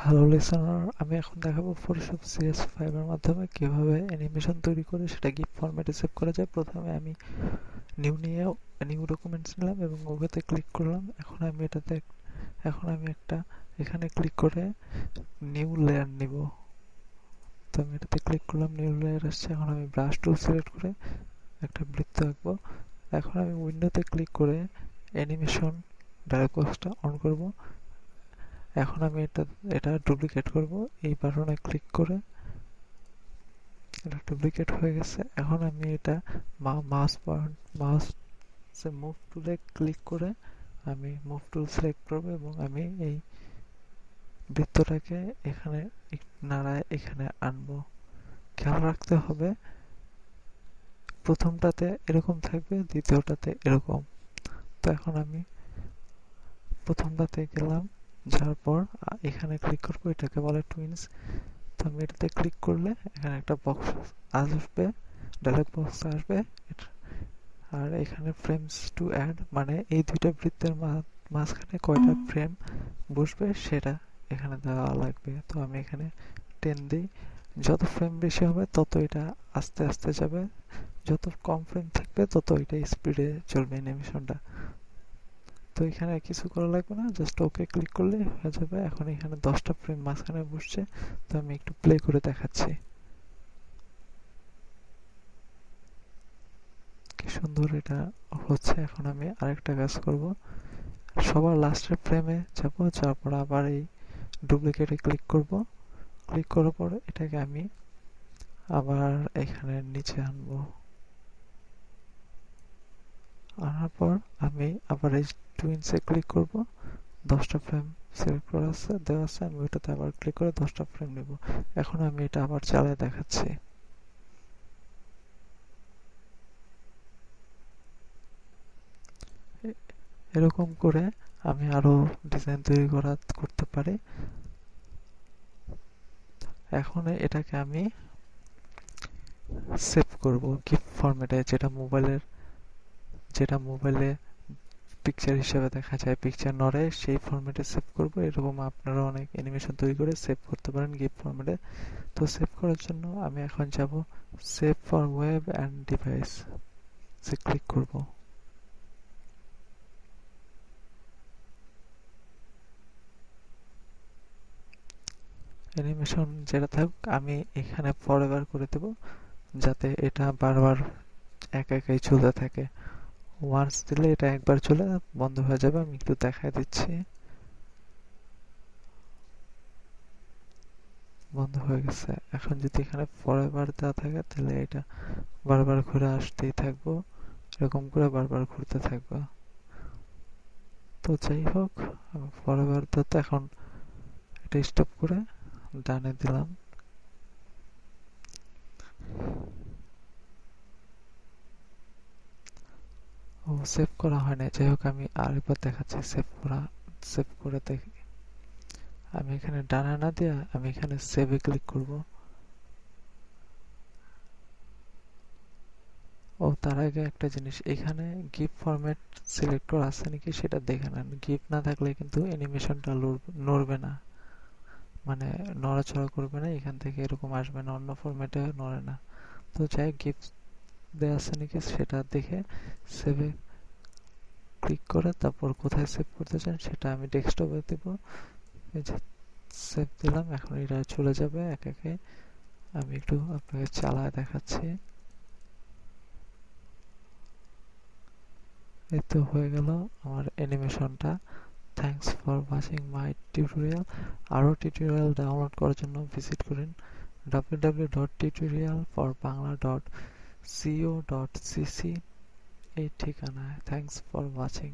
Hello listener, আমি এখন দেখাবো ফটোশপ CS5 এর মাধ্যমে কিভাবে অ্যানিমেশন তৈরি করে সেটা গিফ ফরম্যাটে সেভ করা যায়। প্রথমে আমি নিউ ডকুমেন্টস নিলাম এবং ওকেতে ক্লিক করলাম। এখন আমি একটা এখানে ক্লিক করে নিউ লেয়ার নিব। তো আমি এটাতে ক্লিক করলাম, নিউ লেয়ার আসছে। এখন আমি ব্রাশ টুল সিলেক্ট করে একটা বৃত্ত আঁকবো। এখন আমি উইন্ডোতে ক্লিক করে অ্যানিমেশন ডায়ালগ বক্সটা অন করব। এখন আমি এটা ডুপ্লিকেট করব এই বাটনে ক্লিক করে। এটা ডুপ্লিকেট হয়ে গেছে। এখন আমি এটা মাউস মুভ টুলে ক্লিক করে আমি মুভ টুল সিলেক্ট করব এবং আমি এই বৃত্তটাকে এখানে নাড়ায় এখানে আনবো। খেয়াল রাখতে হবে প্রথমটাতে এরকম থাকবে, দ্বিতীয়টাতে এরকম। তো এখন আমি প্রথমটাতে গেলাম, যাওয়ার পর এখানে ক্লিক করবো। এটাকে বলে টুইনস। তো আমি এটাতে ক্লিক করলে এখানে একটা বক্স আসবে, ডায়লগ বক্স আসবে। আর এখানে ফ্রেমস টু অ্যাড মানে এই দুইটা বৃত্তের মাঝখানে কয়টা ফ্রেম বসবে সেটা এখানে দেওয়া লাগবে। তো আমি এখানে 10 দিই। যত ফ্রেম বেশি হবে তত এটা আস্তে আস্তে যাবে, যত কম ফ্রেম থাকবে তত এটা স্পিডে চলবে অ্যানিমেশনটা। তো এখানে কিছু করা লাগবে না, জাস্ট ওকে ক্লিক করলে হয়ে যাবে। এখন এখানে 10টা ফ্রেম মাঝখানে বসছে। তো আমি একটু প্লে করে দেখাচ্ছি কি সুন্দর এটা হচ্ছে। এখন আমি আরেকটা কাজ করব, সবার লাস্টের ফ্রেমে যাব, যাওয়ার পর আবার এই ডুপ্লিকেটে ক্লিক করব। ক্লিক করার পর এটাকে আমি আবার এখানে নিচে আনবো। আনার পর আমি আবার এই টুইনসে ক্লিক করব। 10টা ফ্রেম সিলেক্ট করা আছে, দেওয়া আছে। আমি ওইটাতে আবার ক্লিক করে 10টা ফ্রেম নেব। এখন আমি এটা আবার চালিয়ে দেখাচ্ছি। এরকম করে আমি আরো ডিজাইন তৈরি করতে পারি। এখন এটাকে আমি সেভ করব গিফ ফরম্যাটে, যেটা মোবাইলে পিকচার হিসেবে দেখা যায়, পিকচার নড়ে, সেই ফরম্যাটে সেভ করব। এরকম আপনারা অনেক অ্যানিমেশন তৈরি করে সেভ করতে পারেন গিফ ফরম্যাটে। তো সেভ করার জন্য আমি এখন যাব save for web and device say click করব। অ্যানিমেশন যেটা থাকুক আমি এখানে ফরএভার করে দেব, যাতে এটা বারবার একা একাই চলতে থাকে। ওয়ান্স দিলে এটা একবার চলে বন্ধ হয়ে যাবে। আমি একটু দেখাই দিচ্ছি। বন্ধ হয়ে গেছে। এখন যদি এখানে ফরএভার দেওয়া থাকে তাহলে এটা বারবার ঘুরে আসতেই থাকবো, এরকম করে বারবার ঘুরতে থাকবো। তো যাই হোক, আমি ফরএভার তো এখন এটা স্টপ করে ডানে দিলাম। ও সেভ করা হয় না, যাই হোক আমি আরেকবার দেখাচ্ছি। সেভ করে দেখি। আমি এখানে ডানে না দিয়া আমি এখানে সেভে ক্লিক করব। ও তার আগে একটা জিনিস, এখানে গিফ ফরম্যাট সিলেক্ট করা আছে নাকি সেটা দেখে নেন। গিফ না থাকলে কিন্তু অ্যানিমেশনটা নড়বে না, মানে নড়াচড়া করবে না, এখান থেকে এরকম আসবে না, অন্য ফরম্যাটে নড়ে না। তো যাই গিফট দেওয়া আছে নাকি সেটা দেখে সেভে ক্লিক করে তারপর কোথায় সেভ করতে চান সেটা আমি ডেস্কটপে দেব। এই যে সেভ দিলাম। এখন এটা চলে যাবে এক একে। আমি একটু আপনাকে চালায় দেখাচ্ছি। এই তো হয়ে গেল আমার অ্যানিমেশনটা। Thanks for watching my tutorial. আরও টিউটোরিয়াল ডাউনলোড করার জন্য ভিজিট করুন www.tutorialforbangla.co.cc এই ঠিকানায়। Thanks for watching.